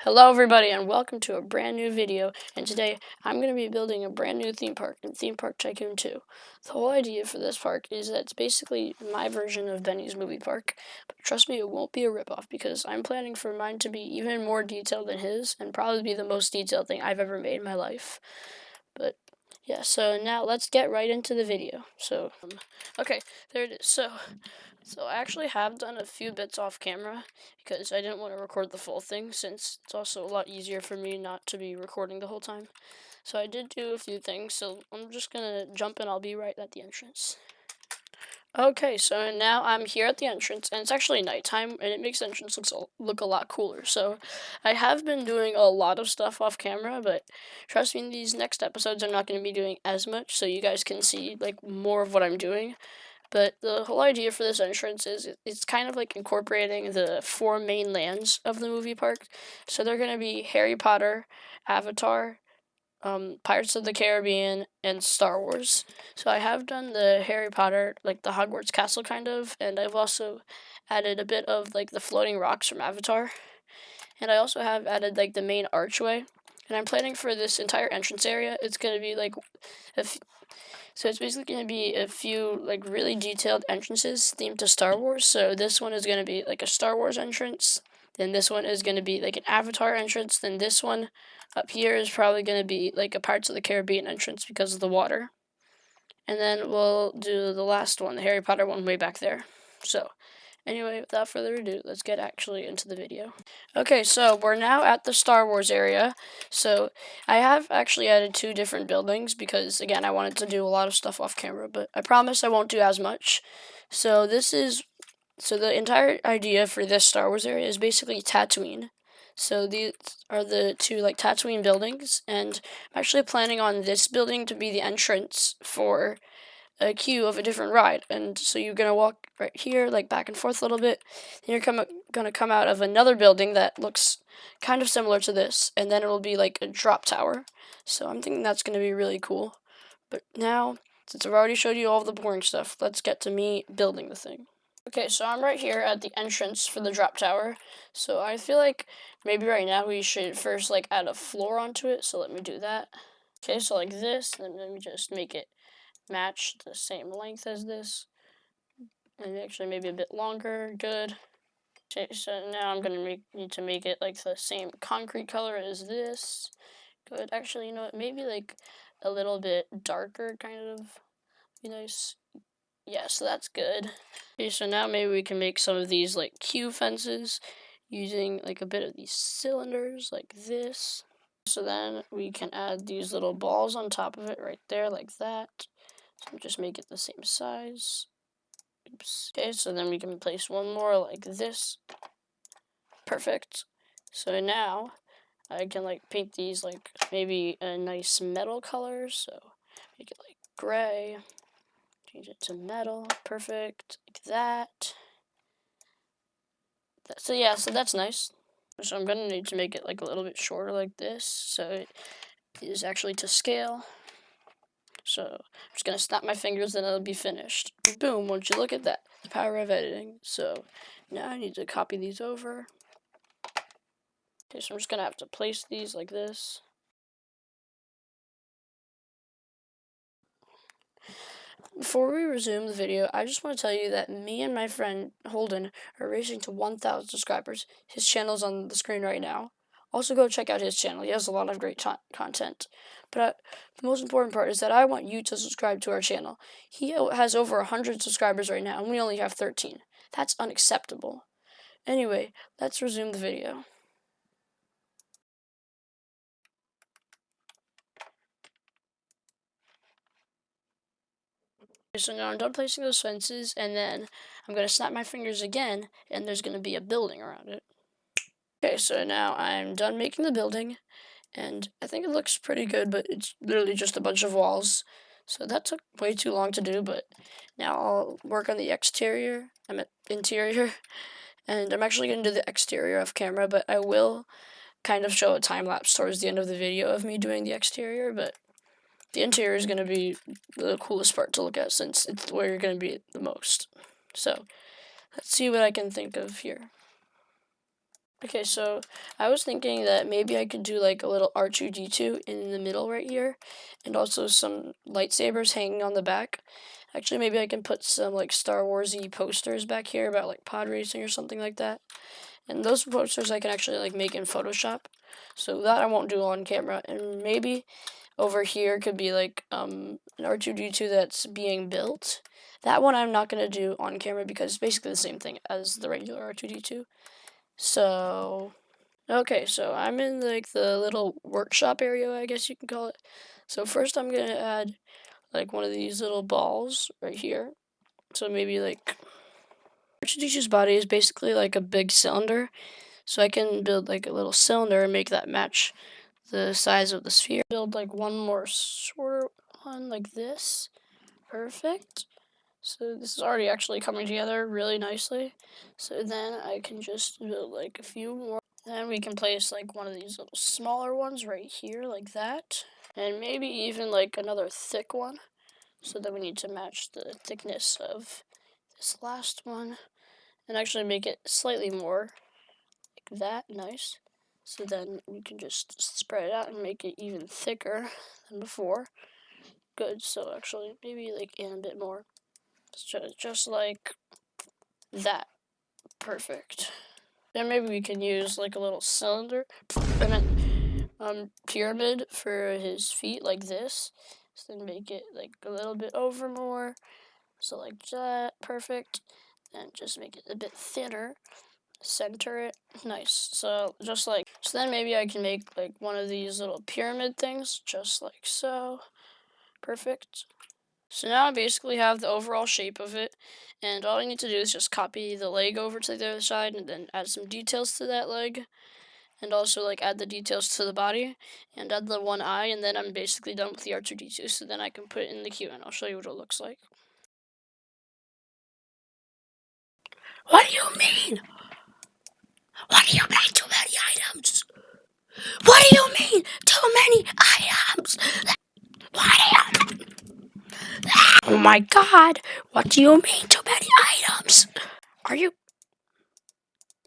Hello everybody and welcome to a brand new video, and today I'm going to be building a brand new theme park in Theme Park Tycoon 2. The whole idea for this park is that it's basically my version of Benny's movie park, but trust me, it won't be a ripoff because I'm planning for mine to be even more detailed than his and probably be the most detailed thing I've ever made in my life. But yeah, so now let's get right into the video. Okay, there it is. So I actually have done a few bits off camera because I didn't want to record the full thing since it's also a lot easier for me not to be recording the whole time. So I did do a few things, so I'm just gonna jump in. I'll be right at the entrance. Okay, so now I'm here at the entrance, and it's actually nighttime, and it makes the entrance look a lot cooler. So I have been doing a lot of stuff off camera, but trust me, in these next episodes, I'm not going to be doing as much, so you guys can see like more of what I'm doing. But the whole idea for this entrance is it's kind of like incorporating the four main lands of the movie park. So they're going to be Harry Potter, Avatar, Pirates of the Caribbean, and Star Wars. So I have done the Harry Potter, like the Hogwarts castle kind of, and I've also added a bit of like the floating rocks from Avatar. And I also have added like the main archway. And I'm planning for this entire entrance area, it's going to be like so it's basically going to be a few like really detailed entrances themed to Star Wars. So this one is going to be like a Star Wars entrance. Then this one is going to be like an Avatar entrance. Then this one up here is probably going to be like a Pirates of the Caribbean entrance because of the water. And then we'll do the last one, the Harry Potter one, way back there. So anyway, without further ado, let's get actually into the video. Okay, so we're now at the Star Wars area. So I have actually added two different buildings because, again, I wanted to do a lot of stuff off camera, but I promise I won't do as much. So the entire idea for this Star Wars area is basically Tatooine. So these are the two like Tatooine buildings, and I'm actually planning on this building to be the entrance for a queue of a different ride. And so you're going to walk right here, like back and forth a little bit. Then you're going to come out of another building that looks kind of similar to this. And then it will be like a drop tower. So I'm thinking that's going to be really cool. But now, since I've already showed you all of the boring stuff, let's get to me building the thing. Okay, so I'm right here at the entrance for the drop tower. So I feel like maybe right now we should first like add a floor onto it. So let me do that. Okay, so like this, then let me just make it match the same length as this, and actually maybe a bit longer. Good. Okay, so now I'm gonna need to make it like the same concrete color as this. Good. Actually, you know what? Maybe like a little bit darker, kind of be nice. Yeah, so that's good. Okay, so now maybe we can make some of these like queue fences using like a bit of these cylinders like this. So then we can add these little balls on top of it right there like that. So just make it the same size. Oops. Okay, so then we can place one more like this. Perfect. So now I can like paint these like maybe a nice metal color. So make it like gray. Change it to metal. Perfect. Like that. So yeah, so that's nice. So I'm gonna need to make it like a little bit shorter like this. So it is actually to scale. So I'm just going to snap my fingers and it'll be finished. Boom, won't you look at that? The power of editing. So now I need to copy these over. Okay, so I'm just going to have to place these like this. Before we resume the video, I just want to tell you that me and my friend Holden are racing to 1,000 subscribers. His channel's on the screen right now. Also, go check out his channel. He has a lot of great content. But the most important part is that I want you to subscribe to our channel. He has over 100 subscribers right now, and we only have 13. That's unacceptable. Anyway, let's resume the video. So now I'm done placing those fences, and then I'm going to snap my fingers again, and there's going to be a building around it. Okay, so now I'm done making the building, and I think it looks pretty good, but it's literally just a bunch of walls. So that took way too long to do, but now I'll work on the interior, and I'm actually going to do the exterior off camera, but I will kind of show a time lapse towards the end of the video of me doing the exterior, but the interior is going to be the coolest part to look at since it's where you're going to be the most. So let's see what I can think of here. Okay, so I was thinking that maybe I could do like a little R2-D2 in the middle right here, and also some lightsabers hanging on the back. Actually, maybe I can put some like Star Wars-y posters back here about like pod racing or something like that. And those posters I can actually like make in Photoshop. So that I won't do on camera. And maybe over here could be like an R2-D2 that's being built. That one I'm not going to do on camera because it's basically the same thing as the regular R2-D2. So, okay, so I'm in like the little workshop area, I guess you can call it. So first I'm going to add like one of these little balls right here. So maybe like R2-D2's body is basically like a big cylinder. So I can build like a little cylinder and make that match the size of the sphere. Build like one more shorter one like this. Perfect. So this is already actually coming together really nicely. So then I can just build like a few more. Then we can place like one of these little smaller ones right here like that. And maybe even like another thick one. So then we need to match the thickness of this last one. And actually make it slightly more like that. Nice. So then we can just spread it out and make it even thicker than before. Good, so actually maybe like in a bit more. Just like that. Perfect. Then maybe we can use like a little cylinder, I meant pyramid for his feet like this. So then make it like a little bit over more. So like that, perfect. And just make it a bit thinner. Center it, nice. So just like, so then maybe I can make like one of these little pyramid things, just like so. Perfect. So now I basically have the overall shape of it, and all I need to do is just copy the leg over to the other side and then add some details to that leg, and also like add the details to the body, and add the one eye, and then I'm basically done with the R2-D2, so then I can put it in the queue, and I'll show you what it looks like. What do you mean? What do you mean too many items? What do you mean too many items? What do you... Oh my god, what do you mean too many items? Are you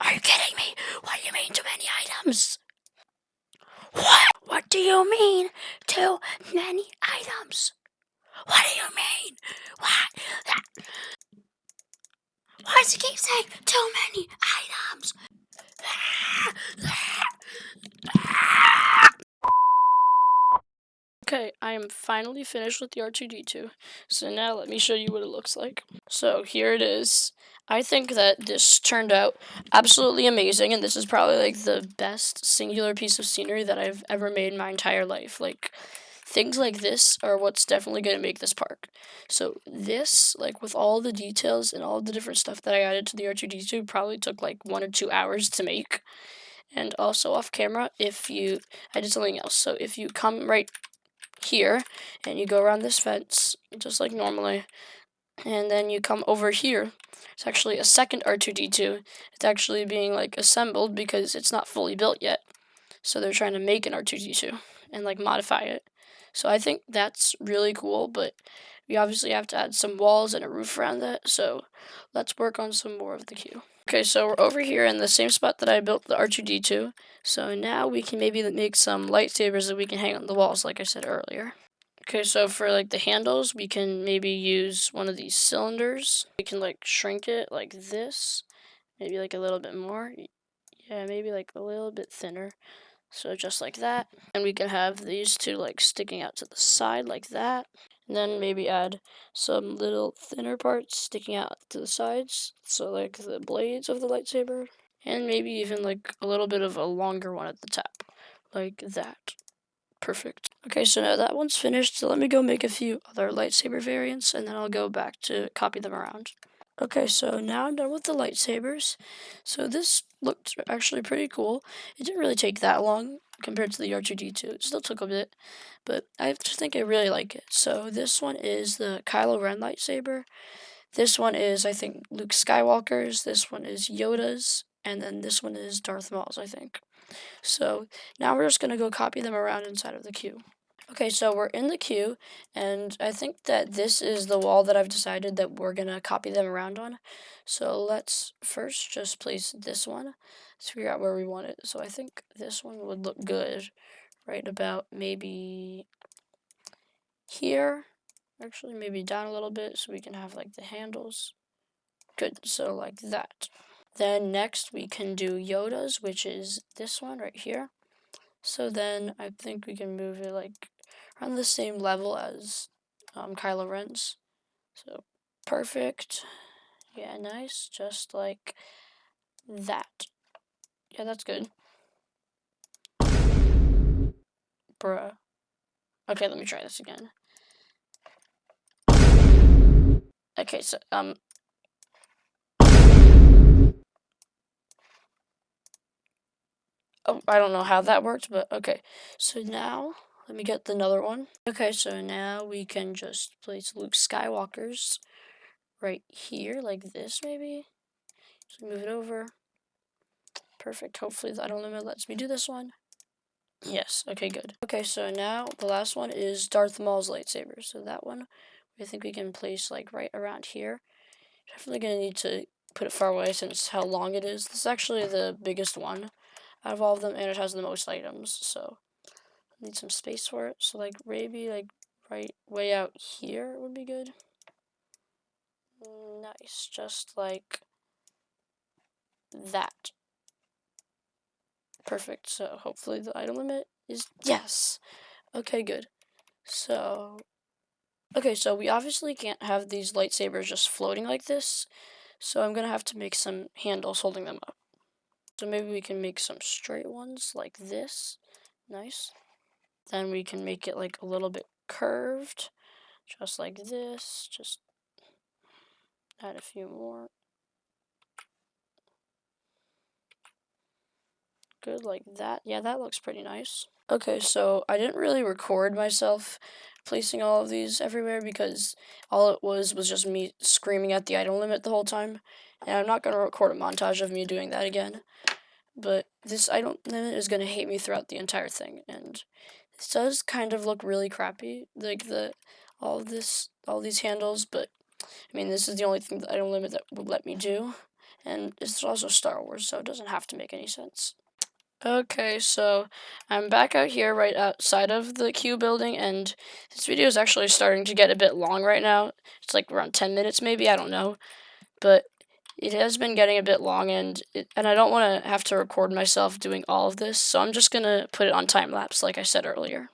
kidding me? What do you mean too many items? What do you mean too many items? What do you mean? What? Why does he keep saying too many items? Okay, I am finally finished with the R2-D2, so now let me show you what it looks like. So here it is. I think that this turned out absolutely amazing, and this is probably like the best singular piece of scenery that I've ever made in my entire life. Like, things like this are what's definitely going to make this park. So this, like with all the details and all the different stuff that I added to the R2-D2, probably took like 1 or 2 hours to make. And also off camera, I did something else. So if you come right here and you go around this fence just like normally, and then you come over here, it's actually a second R2-D2. It's actually being like assembled because it's not fully built yet, so they're trying to make an R2-D2 and like modify it. So I think that's really cool, but we obviously have to add some walls and a roof around that, so let's work on some more of the queue. Okay, so we're over here in the same spot that I built the R2-D2. So now we can maybe make some lightsabers that we can hang on the walls, like I said earlier. Okay, so for like the handles, we can maybe use one of these cylinders. We can like shrink it like this, maybe like a little bit more. Yeah, maybe like a little bit thinner. So just like that. And we can have these two like sticking out to the side like that. And then maybe add some little thinner parts sticking out to the sides, so like the blades of the lightsaber. And maybe even like a little bit of a longer one at the top, like that. Perfect. Okay, so now that one's finished, so let me go make a few other lightsaber variants, and then I'll go back to copy them around. Okay, so now I'm done with the lightsabers. So this looked actually pretty cool. It didn't really take that long compared to the R2-D2. It still took a bit, but I just think I really like it. So this one is the Kylo Ren lightsaber. This one is, I think, Luke Skywalker's. This one is Yoda's. And then this one is Darth Maul's, I think. So now we're just going to go copy them around inside of the queue. Okay, so we're in the queue, and I think that this is the wall that I've decided that we're gonna copy them around on. So let's first just place this one. Let's figure out where we want it. So I think this one would look good right about maybe here. Actually, maybe down a little bit so we can have like the handles. Good, so like that. Then next we can do Yoda's, which is this one right here. So then I think we can move it like around the same level as Kylo Ren's. So perfect. Yeah, nice. Just like that. Yeah, that's good. Bruh. Okay, let me try this again. Okay, so oh, I don't know how that worked, but okay. So now, let me get another one. Okay, so now we can just place Luke Skywalker's right here, like this maybe. So move it over. Perfect. Hopefully the idle limit lets me do this one. Yes, okay, good. Okay, so now the last one is Darth Maul's lightsaber. So that one, I think we can place like right around here. Definitely gonna need to put it far away since how long it is. This is actually the biggest one out of all of them, and it has the most items, so I need some space for it. So like maybe like right way out here would be good. Nice, just like that. Perfect. So hopefully the item limit is yes. Okay, good. So okay, so we obviously can't have these lightsabers just floating like this. So I'm gonna have to make some handles holding them up. So maybe we can make some straight ones like this. Nice. Then we can make it like a little bit curved, just like this. Just add a few more. Good, like that. Yeah, that looks pretty nice. Okay, so I didn't really record myself placing all of these everywhere because all it was just me screaming at the item limit the whole time. And I'm not going to record a montage of me doing that again. But this item limit is going to hate me throughout the entire thing. And this does kind of look really crappy, like all these handles, but I mean, this is the only thing the item limit that would let me do. And it's also Star Wars, so it doesn't have to make any sense. Okay, so I'm back out here right outside of the queue building, and this video is actually starting to get a bit long right now. It's like around 10 minutes maybe, I don't know. But it has been getting a bit long, and I don't want to have to record myself doing all of this, so I'm just going to put it on time-lapse like I said earlier.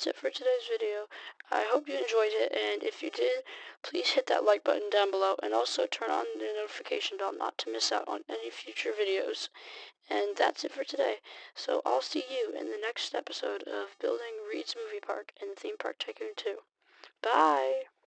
that's it for today's video. I hope you enjoyed it, and if you did, please hit that like button down below, and also turn on the notification bell not to miss out on any future videos. And that's it for today. So I'll see you in the next episode of Building Reid's Movie Park and Theme Park Tycoon 2. Bye!